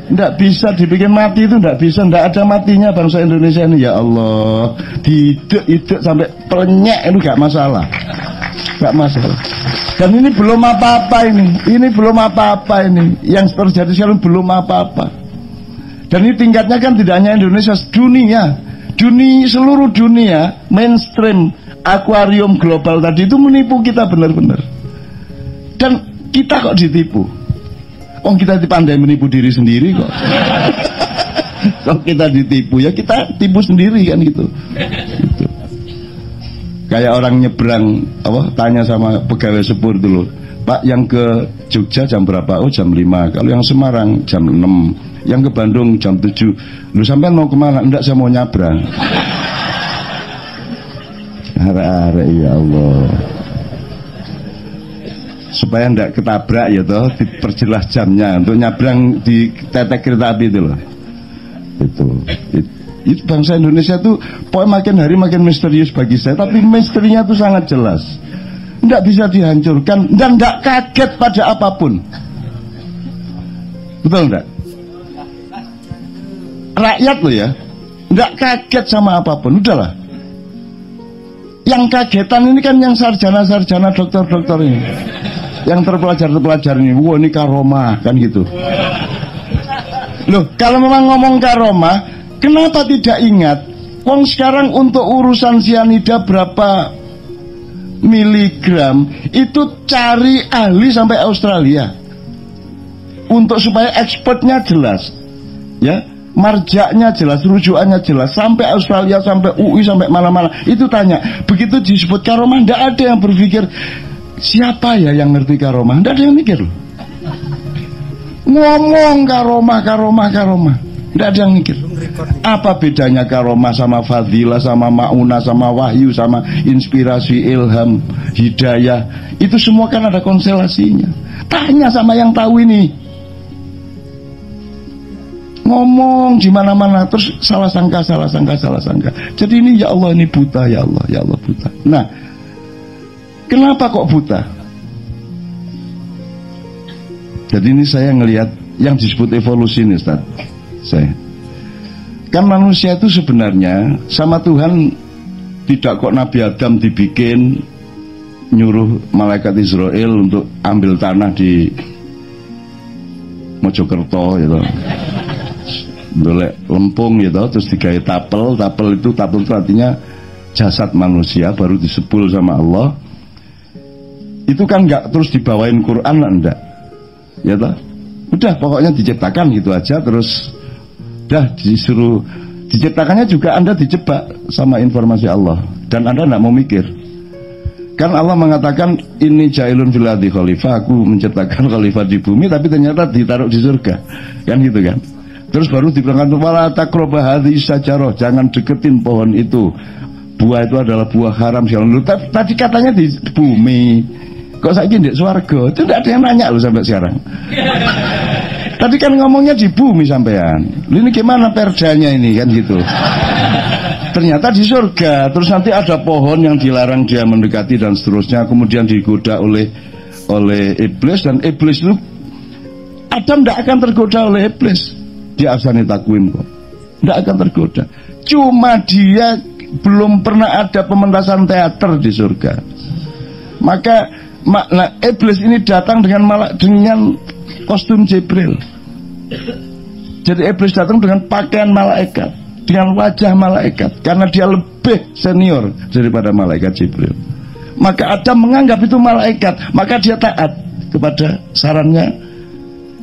Tidak bisa dibikin mati itu, tidak bisa, tidak ada matinya bangsa Indonesia ini. Ya Allah, diidek sampai pelenyek itu gak masalah, gak masalah. Dan ini belum apa-apa ini belum apa-apa ini. Yang terjadi sekarang belum apa-apa. Dan ini tingkatnya kan tidak hanya Indonesia, dunia, seluruh dunia, mainstream, akuarium global tadi itu menipu kita benar-benar. Dan kita kok ditipu? Oh, kita pandai menipu diri sendiri kok. Kalau kita ditipu ya kita tipu sendiri kan gitu. Kayak orang nyebrang tanya sama pegawai sepur dulu, Pak, yang ke Jogja jam berapa? Oh, jam 5. Kalau yang Semarang jam 6. Yang ke Bandung jam 7. Lu sampean mau kemana? Enggak, saya mau nyabrang. Arek-arek, ya Allah. Supaya ndak ketabrak ya toh, diperjelas jamnya untuk nyabrang di tetek kereta api itu loh. Itu bangsa Indonesia tuh pokoknya makin hari makin misterius bagi saya, tapi misterinya tuh sangat jelas. Ndak bisa dihancurkan dan ndak kaget pada apapun. Betul ndak? Rakyat loh ya, ndak kaget sama apapun, udahlah. Yang kagetan ini kan yang sarjana-sarjana, dokter-dokter ini, yang terpelajar ini. Wah, ini karomah kan gitu. Loh, kalau memang ngomong karomah, kenapa tidak ingat wong sekarang untuk urusan sianida berapa miligram itu cari ahli sampai Australia untuk supaya ekspornya jelas ya, marjaknya jelas, rujukannya jelas, sampai Australia, sampai UI, sampai mana-mana. Itu tanya, begitu disebut karomah, tidak ada yang berpikir siapa ya yang ngerti karomah. Tidak ada yang mikir loh. Ngomong karomah, tidak ada yang mikir. Apa bedanya karomah sama fadilah, sama maunah, sama wahyu, sama inspirasi, ilham, hidayah? Itu semua kan ada konstelasinya. Tanya sama yang tahu ini. Ngomong di mana-mana terus salah sangka. Jadi ini ya Allah, ini buta, ya Allah buta. Nah, kenapa kok buta? Jadi ini saya ngelihat yang disebut evolusi ini, Ustaz. Kan manusia itu sebenarnya sama Tuhan tidak kok Nabi Adam dibikin nyuruh malaikat Israel untuk ambil tanah di Mojokerto gitu. Dolek lempung gitu, terus digawe tapel itu artinya jasad manusia baru disepul sama Allah. Itu kan nggak terus dibawain Quran lah, enggak ya toh? Udah pokoknya diciptakan gitu aja, terus udah disuruh diciptakannya juga Anda dijebak sama informasi Allah dan Anda enggak mau mikir. Kan Allah mengatakan ini jailun fil ardi khalifah, aku menciptakan khalifah di bumi, tapi ternyata ditaruh di surga. Kan gitu kan? Terus baru diberangkat wala taqrabu hadhihi syajarah, jangan deketin pohon itu. Buah itu adalah buah haram. Tadi katanya di bumi. Kok saiki ndek swarga? Itu tidak ada yang nanya loh sampai sekarang. Tadi kan ngomongnya di bumi sampean. Ini gimana perdanya ini kan gitu. Ternyata di surga. Terus nanti ada pohon yang dilarang dia mendekati dan seterusnya. Kemudian digoda oleh iblis, dan iblis itu Adam tidak akan tergoda oleh iblis. Dia asani takwim kok. Tidak akan tergoda. Cuma dia belum pernah ada pementasan teater di surga. Maka iblis ini datang dengan kostum Jibril. Jadi iblis datang dengan pakaian malaikat, dengan wajah malaikat, karena dia lebih senior daripada malaikat Jibril. Maka Adam menganggap itu malaikat, maka dia taat kepada sarannya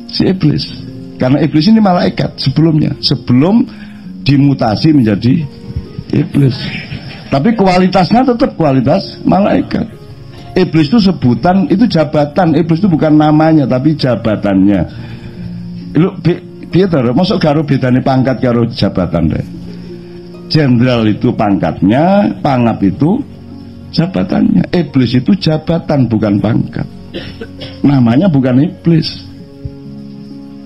si iblis. Karena iblis ini malaikat sebelumnya, sebelum dimutasi menjadi iblis. Tapi kualitasnya tetap kualitas malaikat. Iblis itu sebutan, itu jabatan. Iblis itu bukan namanya, tapi jabatannya. Lu biar masuk karo bedane pangkat karo jabatan deh. Jenderal itu pangkatnya, pangap itu jabatannya. Iblis itu jabatan, bukan pangkat. Namanya bukan iblis.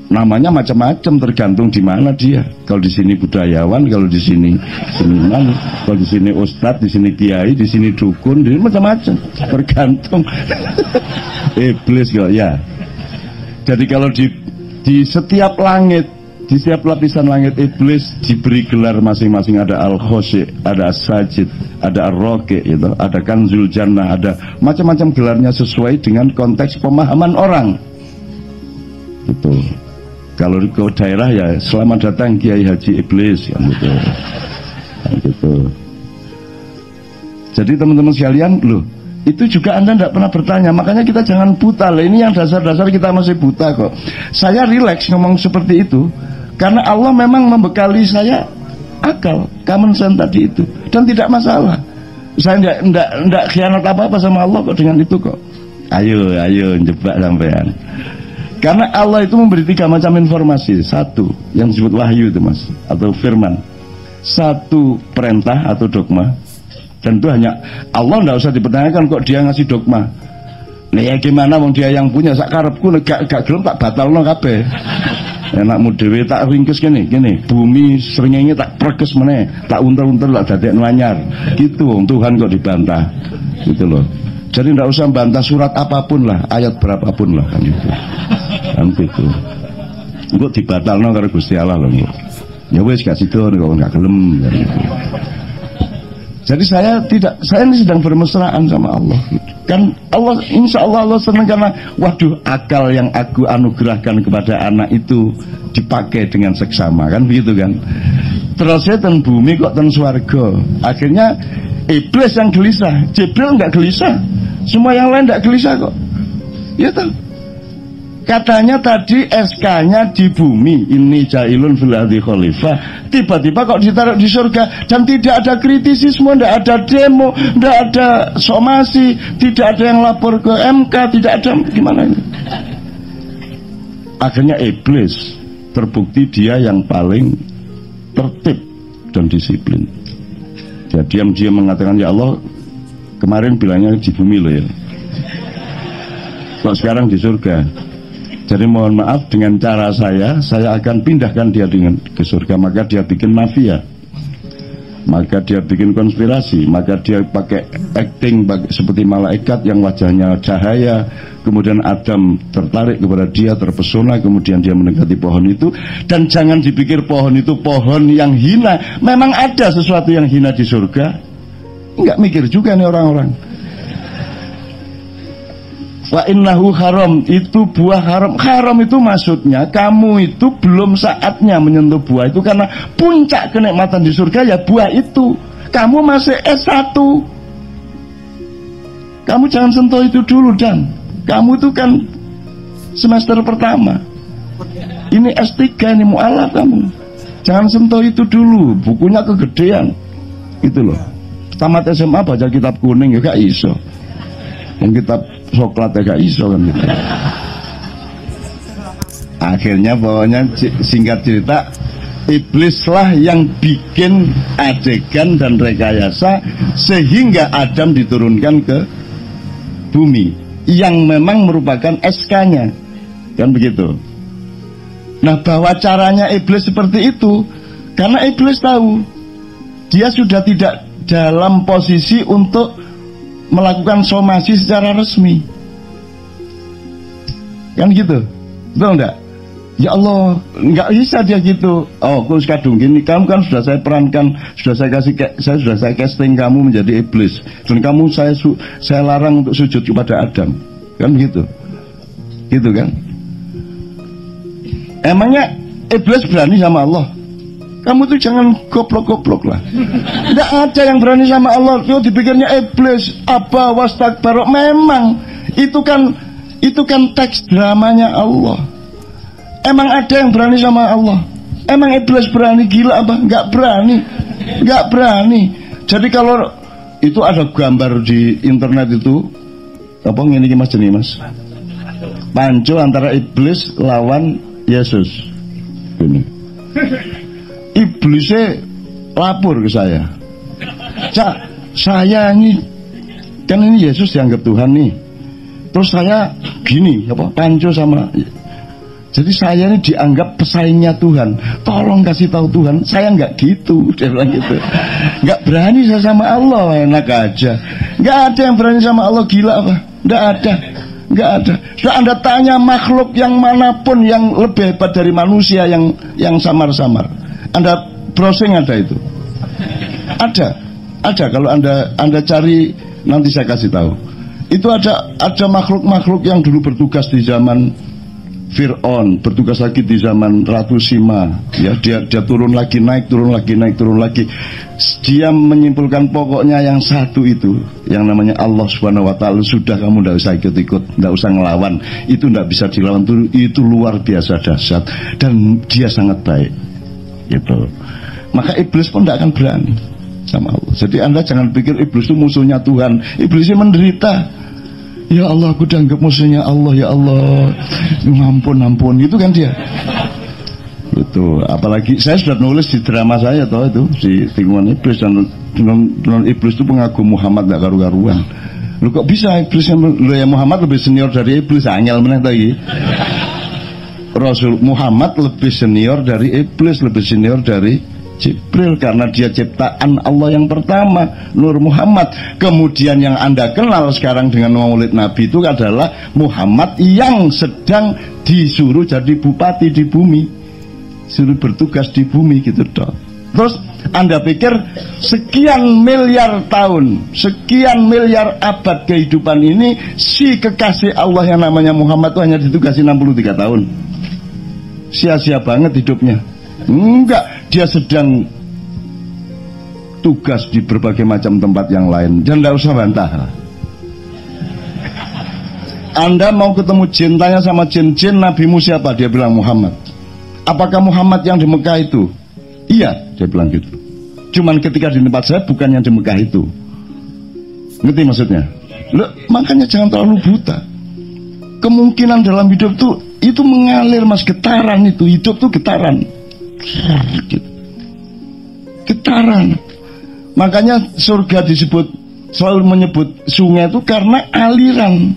Namanya macam-macam, tergantung di mana dia. Kalau di sini budayawan, kalau di sini seniman, kalau di sini ustadz, di sini kiai, di sini dukun, di sini macam-macam, tergantung. Iblis kok ya. Jadi kalau di setiap langit Di setiap lapisan langit iblis diberi gelar masing-masing, ada al-khosy, ada as-sajid, ada ar-raqi, gitu, ada kanzul jannah, ada macam-macam gelarnya sesuai dengan konteks pemahaman orang. Gitu. Kalau ke daerah ya selamat datang Kiai Haji Iblis, kan gitu. Kan gitu. Jadi teman-teman sekalian, loh, itu juga Anda tidak pernah bertanya. Makanya kita jangan buta lah. Ini yang dasar-dasar kita masih buta kok. Saya rileks ngomong seperti itu karena Allah memang membekali saya akal, common sense tadi itu, dan tidak masalah. Saya tidak khianat apa-apa sama Allah kok dengan itu kok. Ayo jebak sampean. Karena Allah itu memberi 3 macam informasi. Satu yang disebut wahyu itu mas, atau firman. Satu perintah atau dogma. Dan itu hanya Allah, tidak usah dipertanyakan kok dia ngasih dogma. Nah ya gimana wong dia yang punya sak karepku gak gelem tak batalno kabeh. Enakmu dhewe tak ringkes gini, bumi srengenge tak perkes meneh, tak unter-unter tak dadekno anyar. Gitu wong Tuhan kok dibantah. Gitu loh. Jadi tidak usah bantah surat apapun lah, ayat berapapun lah kan gitu. Kan gitu. Engko dibatalno karo Gusti Allah lho engko. Ya wis gak sido kok gak gelem kan gitu. Jadi saya ini sedang bermesraan sama Allah gitu. Kan Allah, insya Allah Allah senang karena waduh, akal yang aku anugerahkan kepada anak itu dipakai dengan seksama, kan begitu kan. Terus saya ten bumi kok ten swarga. Akhirnya iblis yang gelisah, Jibril nggak gelisah, semua yang lain nggak gelisah kok. Ya toh. Katanya tadi SK-nya di bumi, ini jailun fil ardi khalifah, tiba-tiba kok ditaruh di surga dan tidak ada kritisisme, tidak ada demo, tidak ada somasi, tidak ada yang lapor ke MK, tidak ada gimana ini. Akhirnya iblis terbukti dia yang paling tertib dan disiplin. Dia diam-diam mengatakan, ya Allah, kemarin bilangnya di bumi loh ya, kok sekarang di surga. Jadi mohon maaf, dengan cara saya akan pindahkan dia ke surga. Maka dia bikin mafia, maka dia bikin konspirasi, maka dia pakai acting seperti malaikat yang wajahnya cahaya. Kemudian Adam tertarik kepada dia, terpesona, kemudian dia mendekati pohon itu. Dan jangan dipikir pohon itu pohon yang hina. Memang ada sesuatu yang hina di surga. Enggak mikir juga nih orang-orang. Wa innahu haram, itu buah haram. Haram itu maksudnya kamu itu belum saatnya menyentuh buah itu, karena puncak kenikmatan di surga ya buah itu. Kamu masih S1, kamu jangan sentuh itu dulu. Dan kamu itu kan semester pertama, ini S3, ini mu'alaf kamu. Jangan sentuh itu dulu, bukunya kegedean gitu loh. Tamat SMA baca kitab kuning ya gak iso, kitab coklat gak iso kan gitu. Akhirnya pokoknya singkat cerita, iblislah yang bikin adegan dan rekayasa sehingga Adam diturunkan ke bumi yang memang merupakan SK-nya, kan begitu. Nah, bahwa caranya iblis seperti itu karena iblis tahu dia sudah tidak dalam posisi untuk melakukan somasi secara resmi, kan gitu, betul enggak? Ya Allah, enggak bisa dia gitu. Oh, Kus Kadung gini, kamu kan sudah saya perankan, sudah saya casting kamu menjadi iblis, dan kamu saya larang untuk sujud kepada Adam, kan gitu, gitu kan? Emangnya iblis berani sama Allah? Kamu tuh jangan goblok-goblok lah. Tidak ada yang berani sama Allah. Yo dipikirnya iblis apa wastakbar. Memang itu kan teks dramanya Allah. Emang ada yang berani sama Allah? Emang iblis berani? Gila apa? Enggak berani. Enggak berani. Jadi kalau itu ada gambar di internet itu, apa ngene iki Mas Jeni Mas? Panco antara iblis lawan Yesus. Ini. Iblisnya lapor ke saya, saya ini kan ini Yesus dianggap Tuhan nih, terus saya gini apa panco sama, jadi saya ini dianggap pesaingnya Tuhan, tolong kasih tahu Tuhan saya nggak gitu. Dia bilang gitu. Nggak berani saya sama Allah, enak aja. Nggak ada yang berani sama Allah, gila apa? Nggak ada. Nggak ada. Sudah Anda tanya makhluk yang manapun yang lebih hebat dari manusia yang samar-samar, Anda browsing ada itu. Ada kalau Anda cari nanti saya kasih tahu. Itu ada makhluk-makhluk yang dulu bertugas di zaman Fir'aun, bertugas lagi di zaman Ratu Sima, ya dia turun lagi, naik, turun lagi, naik, turun lagi. Dia menyimpulkan pokoknya yang satu itu, yang namanya Allah Subhanahu wa taala, sudah kamu tidak usah ikut-ikut, tidak usah ngelawan. Itu tidak bisa dilawan, itu luar biasa dahsyat dan dia sangat baik. Gitu. Maka iblis pun tidak akan berani sama Allah. Jadi Anda jangan pikir iblis itu musuhnya Tuhan. Iblisnya menderita. Ya Allah, aku dianggap musuhnya Allah, ya Allah, ampun, itu kan dia. Itu, apalagi saya sudah nulis di drama saya toh itu di Tikungan Iblis, dan non iblis itu pengagum Muhammad gak karu-karuan. Lu kok bisa iblisnya, lu ya Muhammad lebih senior dari iblis, angel meneh tadi. Rasul Muhammad lebih senior dari iblis, lebih senior dari Jibril, karena dia ciptaan Allah yang pertama, Nur Muhammad. Kemudian yang Anda kenal sekarang dengan maulid Nabi itu adalah Muhammad yang sedang disuruh jadi bupati di bumi, suruh bertugas di bumi gitu toh. Terus Anda pikir sekian miliar tahun, sekian miliar abad kehidupan ini, si kekasih Allah yang namanya Muhammad itu hanya ditugasi 63 tahun. Sia-sia banget hidupnya. Enggak, dia sedang tugas di berbagai macam tempat yang lain. Dan tidak usah bantah. Anda mau ketemu jin, tanya sama jin, nabimu siapa? Dia bilang Muhammad. Apakah Muhammad yang di Mekah itu? Iya, dia bilang gitu. Cuman ketika di tempat saya bukan yang di Mekah itu. Ngerti maksudnya? Loh, makanya jangan terlalu buta. Kemungkinan dalam hidup itu mengalir, mas, getaran itu. Hidup tuh getaran. Getaran. Makanya surga selalu menyebut sungai itu karena aliran.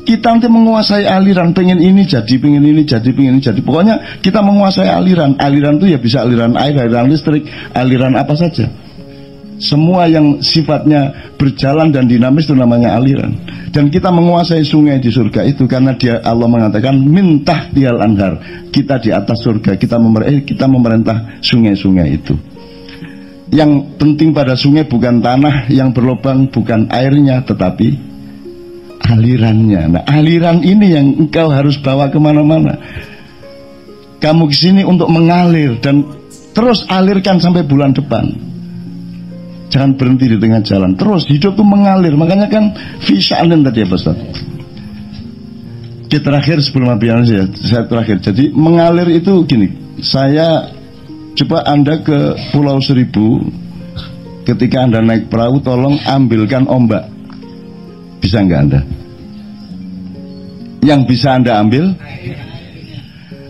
Kita nanti menguasai aliran, pengen ini jadi, pengen ini jadi, pengen ini jadi. Pokoknya kita menguasai aliran. Aliran itu ya bisa aliran air, aliran listrik, aliran apa saja. Semua yang sifatnya berjalan dan dinamis itu namanya aliran. Dan kita menguasai sungai di surga itu karena Allah mengatakan mintah tial anhar. Kita di atas surga, kita memerintah sungai-sungai itu. Yang penting pada sungai bukan tanah yang berlubang, bukan airnya, tetapi alirannya. Nah, aliran ini yang engkau harus bawa kemana-mana. Kamu kesini untuk mengalir dan terus alirkan sampai bulan depan. Jangan berhenti di tengah jalan. Terus hidup itu mengalir. Makanya kan fisa'anin tadi ya Pak Ustaz. Oke, terakhir sebelum habis saya terakhir. Jadi mengalir itu gini. Saya coba Anda ke Pulau Seribu. Ketika Anda naik perahu, tolong ambilkan ombak. Bisa nggak Anda? Yang bisa Anda ambil?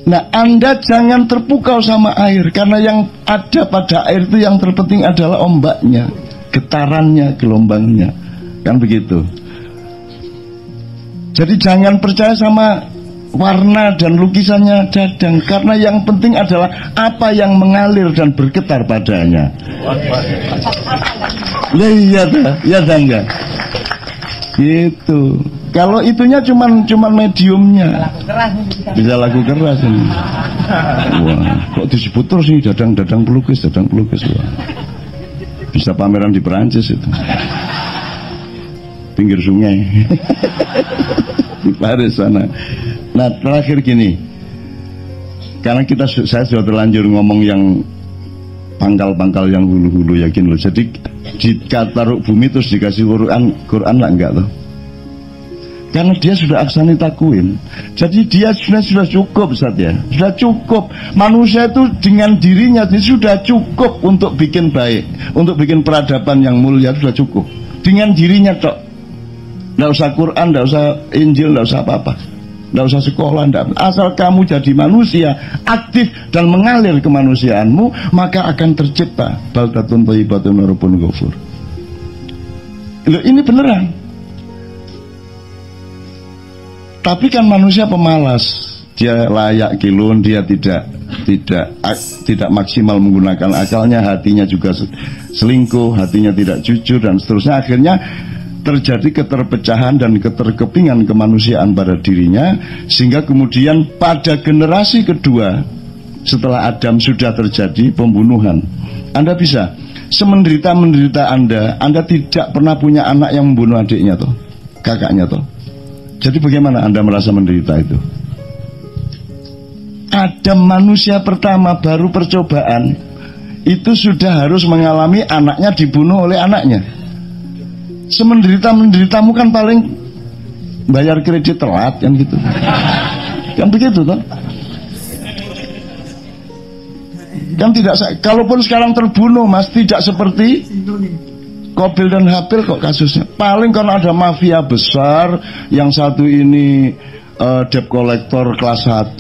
Nah, Anda jangan terpukau sama air, karena yang ada pada air itu yang terpenting adalah ombaknya, getarannya, gelombangnya, kan begitu. Jadi jangan percaya sama warna dan lukisannya Dadang, karena yang penting adalah apa yang mengalir dan bergetar padanya. Ya iya dah, ya dah enggak. Gitu. Kalau itunya cuman mediumnya. Bisa lagu keras ini. Wah, kok disebut terus nih Dadang pelukis. Wah. Bisa pameran di Perancis itu. Pinggir sungai. Di Paris sana. Nah, terakhir gini. Karena saya sudah terlanjur ngomong yang pangkal-pangkal yang hulu-hulu, yakin loh. Jadi ditaruh bumi terus dikasih Quran lah enggak loh. Karena dia sudah aksani takwin. Jadi dia sudah cukup Ustaz ya. Sudah cukup. Manusia itu dengan dirinya sudah cukup untuk bikin baik, untuk bikin peradaban yang mulia, sudah cukup. Dengan dirinya tok. Enggak usah Quran, enggak usah Injil, enggak usah apa-apa. Enggak usah sekolah, enggak. Asal kamu jadi manusia aktif dan mengalir kemanusiaanmu, maka akan tercipta baldatun thayyibatun wa rabbun ghafur. Loh, ini beneran. Tapi kan manusia pemalas, dia layak kilun, dia tidak maksimal menggunakan akalnya, hatinya juga selingkuh, hatinya tidak jujur dan seterusnya. Akhirnya terjadi keterpecahan dan keterkepingan kemanusiaan pada dirinya, sehingga kemudian pada generasi kedua setelah Adam sudah terjadi pembunuhan. Anda bisa semenderita-menderita Anda tidak pernah punya anak yang membunuh adiknya toh, kakaknya toh. Jadi bagaimana Anda merasa menderita itu? Adam manusia pertama baru percobaan itu sudah harus mengalami anaknya dibunuh oleh anaknya. Semenderita-menderitamu kan paling bayar kredit telat kan gitu. Kan begitu toh? Kan tidak, kalaupun sekarang terbunuh Mas, tidak seperti Qabil dan Habil kok kasusnya. Paling kalau ada mafia besar, yang satu ini debt collector kelas 1,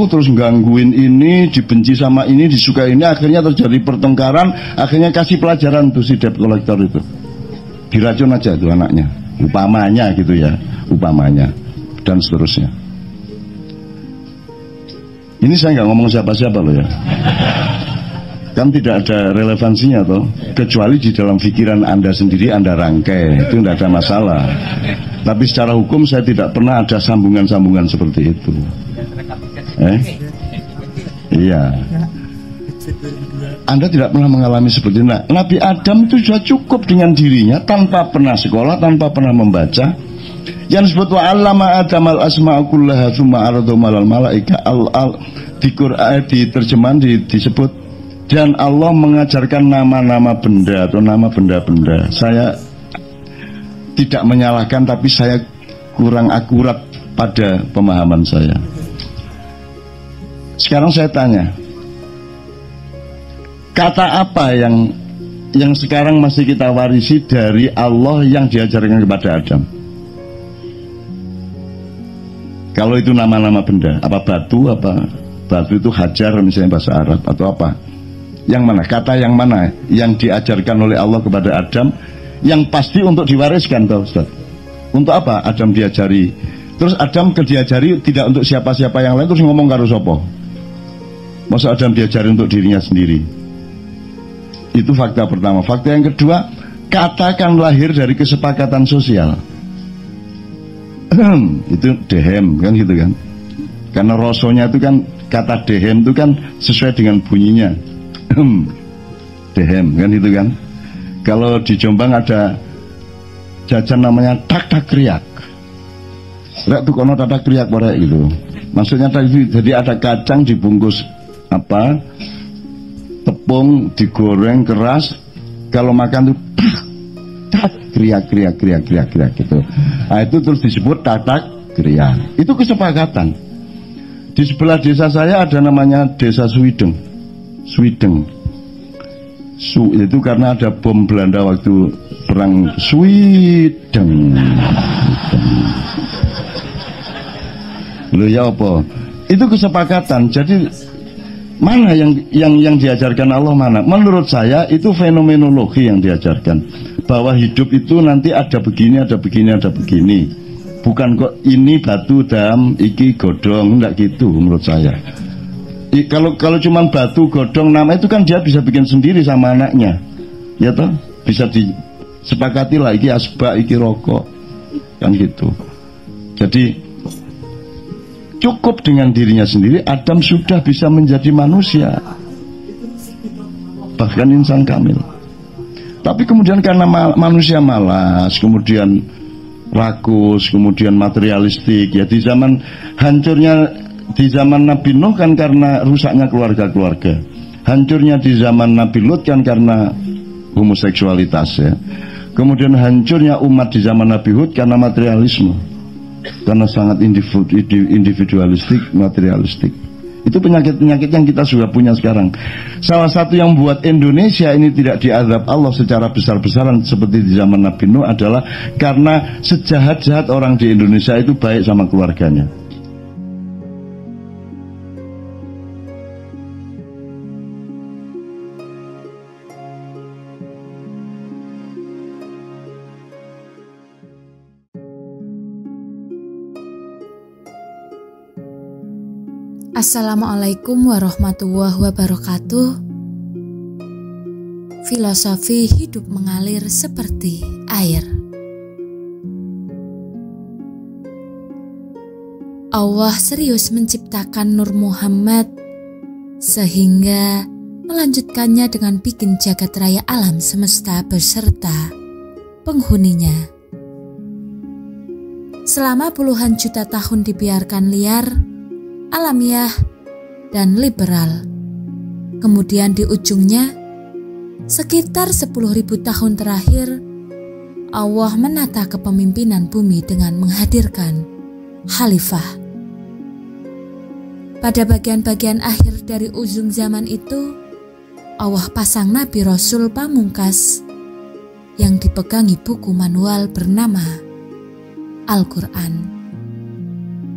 terus gangguin ini, dibenci sama ini, disukai ini, akhirnya terjadi pertengkaran, akhirnya kasih pelajaran tuh si debt collector itu, diracun aja tuh anaknya, upamanya gitu ya, upamanya, dan seterusnya. Ini saya nggak ngomong siapa-siapa loh ya, kan tidak ada relevansinya toh, kecuali di dalam pikiran Anda sendiri Anda rangkai, itu tidak ada masalah. Tapi secara hukum saya tidak pernah ada sambungan-sambungan seperti itu. Iya. Anda tidak pernah mengalami seperti itu. Nah, Nabi Adam itu sudah cukup dengan dirinya tanpa pernah sekolah, tanpa pernah membaca. Yang disebut wa 'allama Adam al-asma'a kullaha tsumma 'aradahum 'alal malaika di Quran, di terjemahan disebut, dan Allah mengajarkan nama-nama benda atau nama benda-benda. Saya tidak menyalahkan, tapi saya kurang akurat pada pemahaman saya. Sekarang saya tanya, kata apa yang sekarang masih kita warisi dari Allah yang diajarkan kepada Adam? Kalau itu nama-nama benda, apa batu, apa batu itu hajar misalnya bahasa Arab atau apa? Yang mana? Kata yang mana yang diajarkan oleh Allah kepada Adam? Yang pasti untuk diwariskan toh, Ustaz. Untuk apa Adam diajari? Terus Adam diajari tidak untuk siapa-siapa yang lain, terus ngomong karo sopo? Masa Adam diajari untuk dirinya sendiri? Itu fakta pertama. Fakta yang kedua, katakan lahir dari kesepakatan sosial. Itu dehem kan gitu kan? Karena rasonya itu kan, kata dehem itu kan sesuai dengan bunyinya. Dehem kan itu kan? Kalau di Jombang ada jajan namanya tak-tak kriak. Rek tuh kono tak-tak kriak pada gitu. Maksudnya tadi, jadi ada kacang dibungkus apa? Tepung digoreng keras. Kalau makan tuh tak kriak gitu. Nah, itu terus disebut tak-tak kriak. Itu kesepakatan. Di sebelah desa saya ada namanya Desa Swideng. Itu karena ada bom Belanda waktu perang Swideng. Loh ya apa? Itu kesepakatan. Jadi mana yang diajarkan Allah mana? Menurut saya itu fenomenologi yang diajarkan. Bahwa hidup itu nanti ada begini, ada begini, ada begini. Bukan kok ini batu dam, iki godong, enggak gitu menurut saya. Kalau cuma batu godong nama itu kan dia bisa bikin sendiri sama anaknya, ya toh, bisa disepakati lah, iki asbak, iki rokok, kan gitu. Jadi cukup dengan dirinya sendiri Adam sudah bisa menjadi manusia, bahkan insan kamil. Tapi kemudian karena manusia malas, kemudian rakus, kemudian materialistik, ya di zaman hancurnya. Di zaman Nabi Nuh kan karena rusaknya keluarga-keluarga. Hancurnya di zaman Nabi Lut kan karena homoseksualitas ya. Kemudian hancurnya umat di zaman Nabi Hud karena materialisme. Karena sangat individualistik, materialistik. Itu penyakit-penyakit yang kita sudah punya sekarang. Salah satu yang membuat Indonesia ini tidak diazab Allah secara besar-besaran seperti di zaman Nabi Nuh adalah karena sejahat-jahat orang di Indonesia itu baik sama keluarganya. Assalamualaikum warahmatullahi wabarakatuh. Filosofi hidup mengalir seperti air. Allah serius menciptakan Nur Muhammad sehingga melanjutkannya dengan bikin jagat raya alam semesta beserta penghuninya. Selama puluhan juta tahun dibiarkan liar, alamiah, dan liberal. Kemudian di ujungnya, sekitar 10.000 tahun terakhir, Allah menata kepemimpinan bumi dengan menghadirkan khalifah. Pada bagian-bagian akhir dari ujung zaman itu, Allah pasang Nabi Rasul pamungkas yang dipegangi buku manual bernama Al-Quran.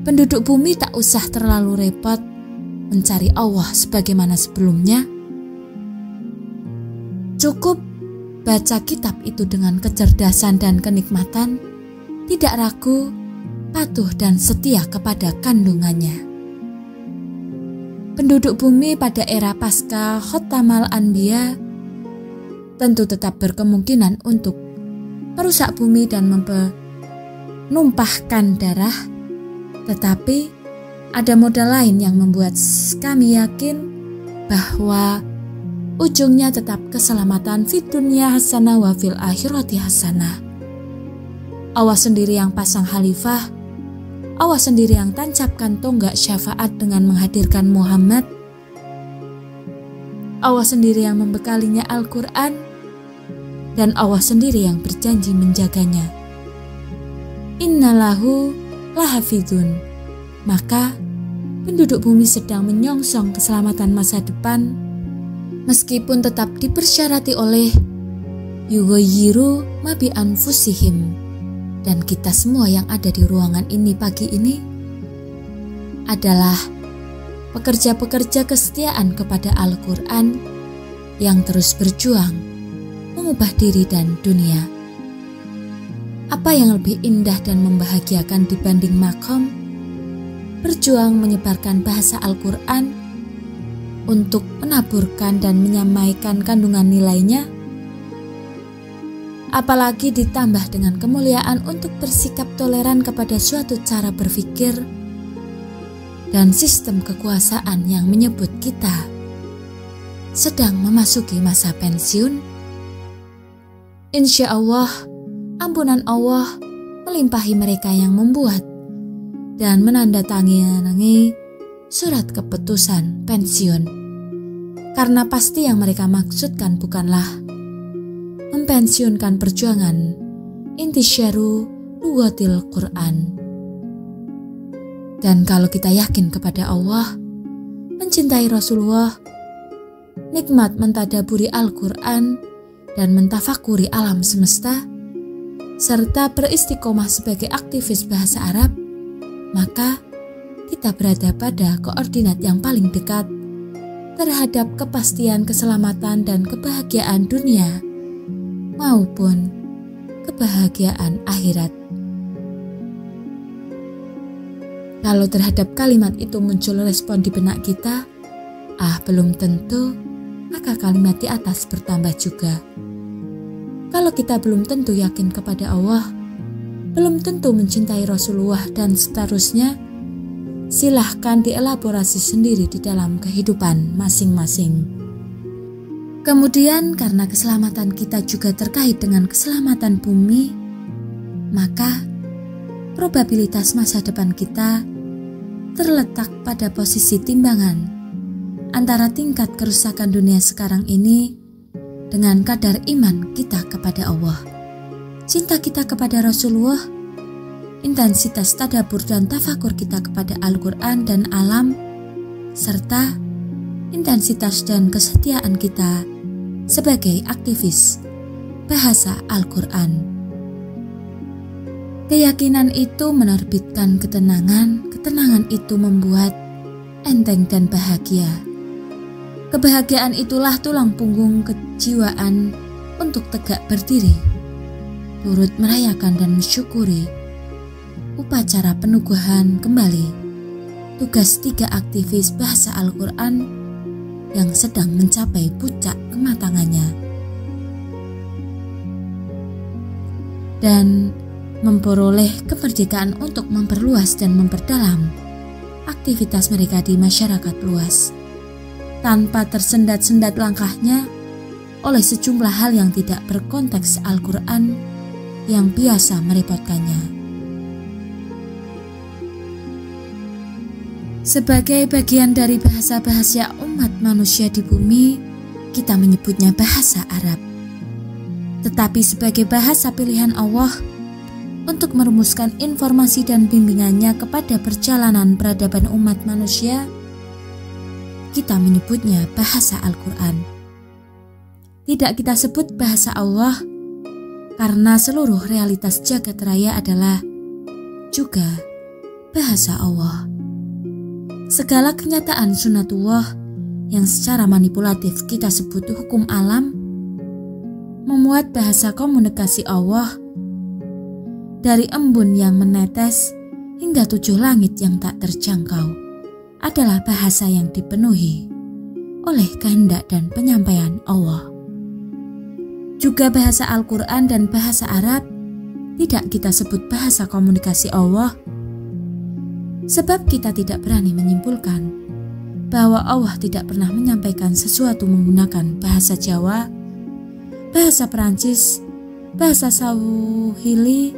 Penduduk bumi tak usah terlalu repot mencari Allah sebagaimana sebelumnya. Cukup baca kitab itu dengan kecerdasan dan kenikmatan, tidak ragu, patuh dan setia kepada kandungannya. Penduduk bumi pada era pasca Khotamal Anbiya tentu tetap berkemungkinan untuk merusak bumi dan menumpahkan darah, tetapi ada modal lain yang membuat kami yakin bahwa ujungnya tetap keselamatan fid dunya hasanah wa fil akhirati hasanah. Allah sendiri yang pasang khalifah, Allah sendiri yang tancapkan tonggak syafaat dengan menghadirkan Muhammad. Allah sendiri yang membekalinya Al-Quran, dan Allah sendiri yang berjanji menjaganya. Innalahu lahafidun. Maka penduduk bumi sedang menyongsong keselamatan masa depan, meskipun tetap dipersyarati oleh yughayyiru ma bi anfusihim. Dan kita semua yang ada di ruangan ini pagi ini adalah pekerja-pekerja kesetiaan kepada Al-Quran yang terus berjuang mengubah diri dan dunia. Apa yang lebih indah dan membahagiakan dibanding makom berjuang menyebarkan bahasa Al-Quran untuk menaburkan dan menyamaikan kandungan nilainya, apalagi ditambah dengan kemuliaan untuk bersikap toleran kepada suatu cara berpikir dan sistem kekuasaan yang menyebut kita sedang memasuki masa pensiun. Insya Allah, ampunan Allah melimpahi mereka yang membuat dan menandatangani surat keputusan pensiun, karena pasti yang mereka maksudkan bukanlah mempensiunkan perjuangan intisyaru lughatil Quran. Dan kalau kita yakin kepada Allah, mencintai Rasulullah, nikmat mentadaburi Al-Quran dan mentafakuri alam semesta, serta beristiqomah sebagai aktivis bahasa Arab, maka kita berada pada koordinat yang paling dekat terhadap kepastian keselamatan dan kebahagiaan dunia maupun kebahagiaan akhirat. Kalau terhadap kalimat itu muncul respon di benak kita, belum tentu, maka kalimat di atas bertambah juga. Kalau kita belum tentu yakin kepada Allah, belum tentu mencintai Rasulullah dan seterusnya, silahkan dielaborasi sendiri di dalam kehidupan masing-masing. Kemudian karena keselamatan kita juga terkait dengan keselamatan bumi, maka probabilitas masa depan kita terletak pada posisi timbangan antara tingkat kerusakan dunia sekarang ini dengan kadar iman kita kepada Allah, cinta kita kepada Rasulullah, intensitas tadabbur dan tafakur kita kepada Al-Quran dan alam, serta intensitas dan kesetiaan kita sebagai aktivis bahasa Al-Quran. Keyakinan itu menerbitkan ketenangan, ketenangan itu membuat enteng dan bahagia. Kebahagiaan itulah tulang punggung kejiwaan untuk tegak berdiri, turut merayakan dan mensyukuri upacara penugahan kembali tugas 3 aktivis bahasa Al-Quran yang sedang mencapai puncak kematangannya, dan memperoleh kemerdekaan untuk memperluas dan memperdalam aktivitas mereka di masyarakat luas, tanpa tersendat-sendat langkahnya oleh sejumlah hal yang tidak berkonteks Al-Quran yang biasa merepotkannya. Sebagai bagian dari bahasa-bahasa umat manusia di bumi, kita menyebutnya bahasa Arab. Tetapi sebagai bahasa pilihan Allah untuk merumuskan informasi dan bimbingannya kepada perjalanan peradaban umat manusia, kita menyebutnya bahasa Al-Quran. Tidak kita sebut bahasa Allah karena seluruh realitas jagat raya adalah juga bahasa Allah. Segala kenyataan sunatullah yang secara manipulatif kita sebut hukum alam memuat bahasa komunikasi Allah dari embun yang menetes hingga 7 langit yang tak terjangkau adalah bahasa yang dipenuhi oleh kehendak dan penyampaian Allah. Juga bahasa Al-Quran dan bahasa Arab tidak kita sebut bahasa komunikasi Allah, sebab kita tidak berani menyimpulkan bahwa Allah tidak pernah menyampaikan sesuatu menggunakan bahasa Jawa, bahasa Perancis, bahasa Swahili,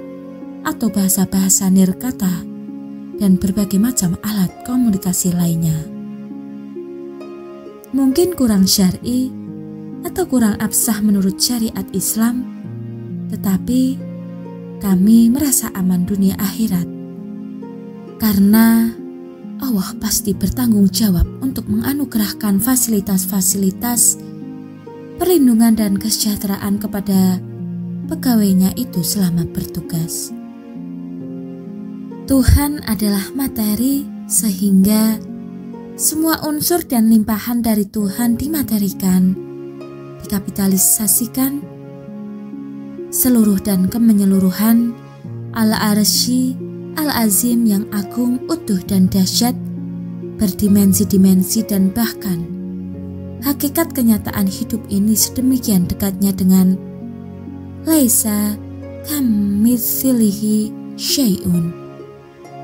atau bahasa-bahasa nirkata, dan berbagai macam alat komunikasi lainnya. Mungkin kurang syar'i atau kurang absah menurut syariat Islam, tetapi kami merasa aman dunia akhirat karena Allah pasti bertanggung jawab untuk menganugerahkan fasilitas-fasilitas perlindungan dan kesejahteraan kepada pegawainya itu selama bertugas. Tuhan adalah materi, sehingga semua unsur dan limpahan dari Tuhan dimaterikan, dikapitalisasikan, seluruh dan kemenyeluruhan Al-Arsy Al-Azim yang agung, utuh dan dahsyat, berdimensi-dimensi dan bahkan hakikat kenyataan hidup ini sedemikian dekatnya dengan laisa kamitsilihi syai'un,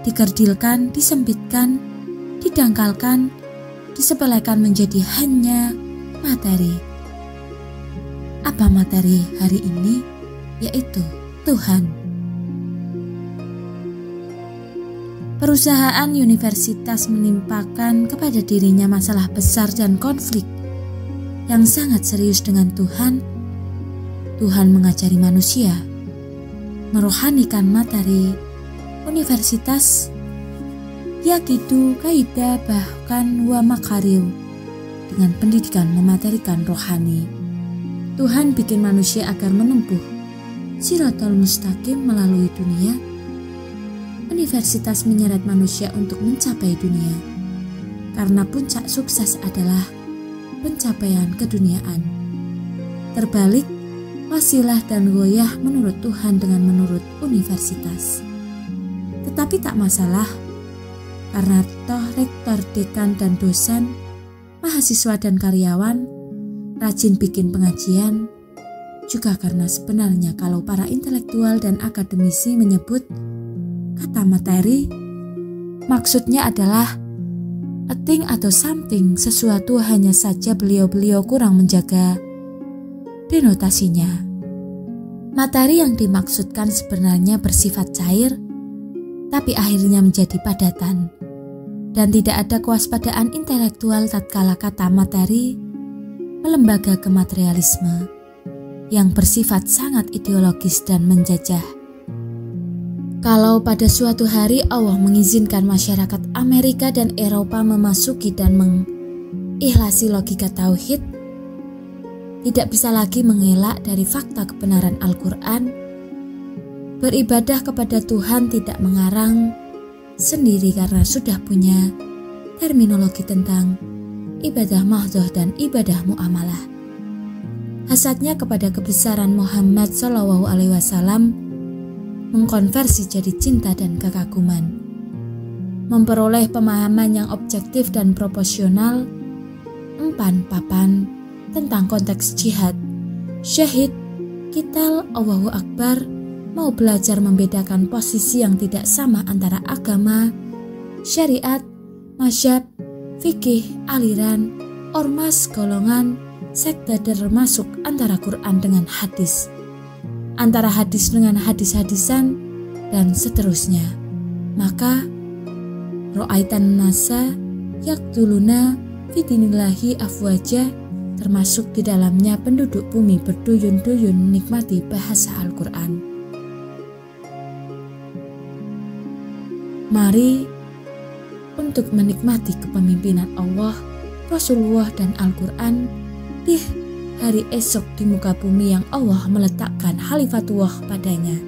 dikerdilkan, disempitkan, didangkalkan, disepelekan menjadi hanya materi. Apa materi hari ini? Yaitu Tuhan. Perusahaan universitas menimpakan kepada dirinya masalah besar dan konflik yang sangat serius dengan Tuhan. Tuhan mengajari manusia merohanikan materi universitas, yakitu kaidah bahkan wa makariu, dengan pendidikan mematerikan rohani. Tuhan bikin manusia agar menempuh Shiratal Mustaqim melalui dunia. Universitas menyeret manusia untuk mencapai dunia, karena puncak sukses adalah pencapaian keduniaan. Terbalik, wasilah dan goyah menurut Tuhan dengan menurut universitas. Tetapi tak masalah, karena toh rektor, dekan, dan dosen, mahasiswa dan karyawan rajin bikin pengajian, juga karena sebenarnya kalau para intelektual dan akademisi menyebut kata materi, maksudnya adalah a thing atau something, sesuatu, hanya saja beliau-beliau kurang menjaga denotasinya. Materi yang dimaksudkan sebenarnya bersifat cair, tapi akhirnya menjadi padatan, dan tidak ada kewaspadaan intelektual tatkala kata materi melembaga ke materialisme yang bersifat sangat ideologis dan menjajah. Kalau pada suatu hari Allah mengizinkan masyarakat Amerika dan Eropa memasuki dan mengikhlasi logika tauhid, tidak bisa lagi mengelak dari fakta kebenaran Al-Quran. Beribadah kepada Tuhan tidak mengarang sendiri karena sudah punya terminologi tentang ibadah mahdhah dan ibadah muamalah. Hasadnya kepada kebesaran Muhammad SAW mengkonversi jadi cinta dan kekaguman, memperoleh pemahaman yang objektif dan proporsional, empan-papan tentang konteks jihad, syahid, qital, Allahu Akbar, mau belajar membedakan posisi yang tidak sama antara agama, syariat, mazhab, fikih, aliran, ormas, golongan, sekte termasuk antara Quran dengan hadis, antara hadis dengan hadis-hadisan, dan seterusnya. Maka ro'aitan nasa yaktuluna fidinillahi afwaja termasuk di dalamnya penduduk bumi berduyun-duyun menikmati bahasa Al-Quran. Mari untuk menikmati kepemimpinan Allah, Rasulullah, dan Al-Quran di hari esok di muka bumi yang Allah meletakkan Khalifatullah padanya.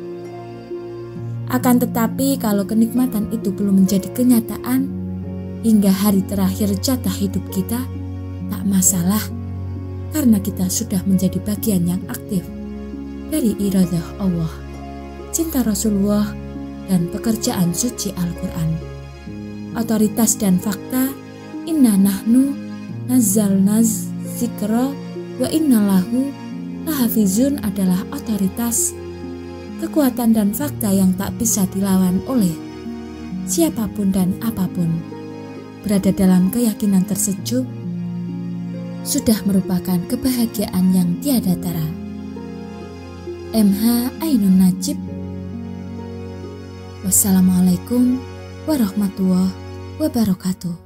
Akan tetapi kalau kenikmatan itu belum menjadi kenyataan hingga hari terakhir jatah hidup kita, tak masalah karena kita sudah menjadi bagian yang aktif dari iradah Allah, cinta Rasulullah, dan pekerjaan suci Al-Quran. Otoritas dan fakta, inna nahnu nazzalnaz zikra wa inna lahu lahafizun adalah otoritas, kekuatan dan fakta yang tak bisa dilawan oleh siapapun dan apapun. Berada dalam keyakinan tersejuk sudah merupakan kebahagiaan yang tiada tara. MH Ainun Najib. Wassalamualaikum warahmatullahi wabarakatuh.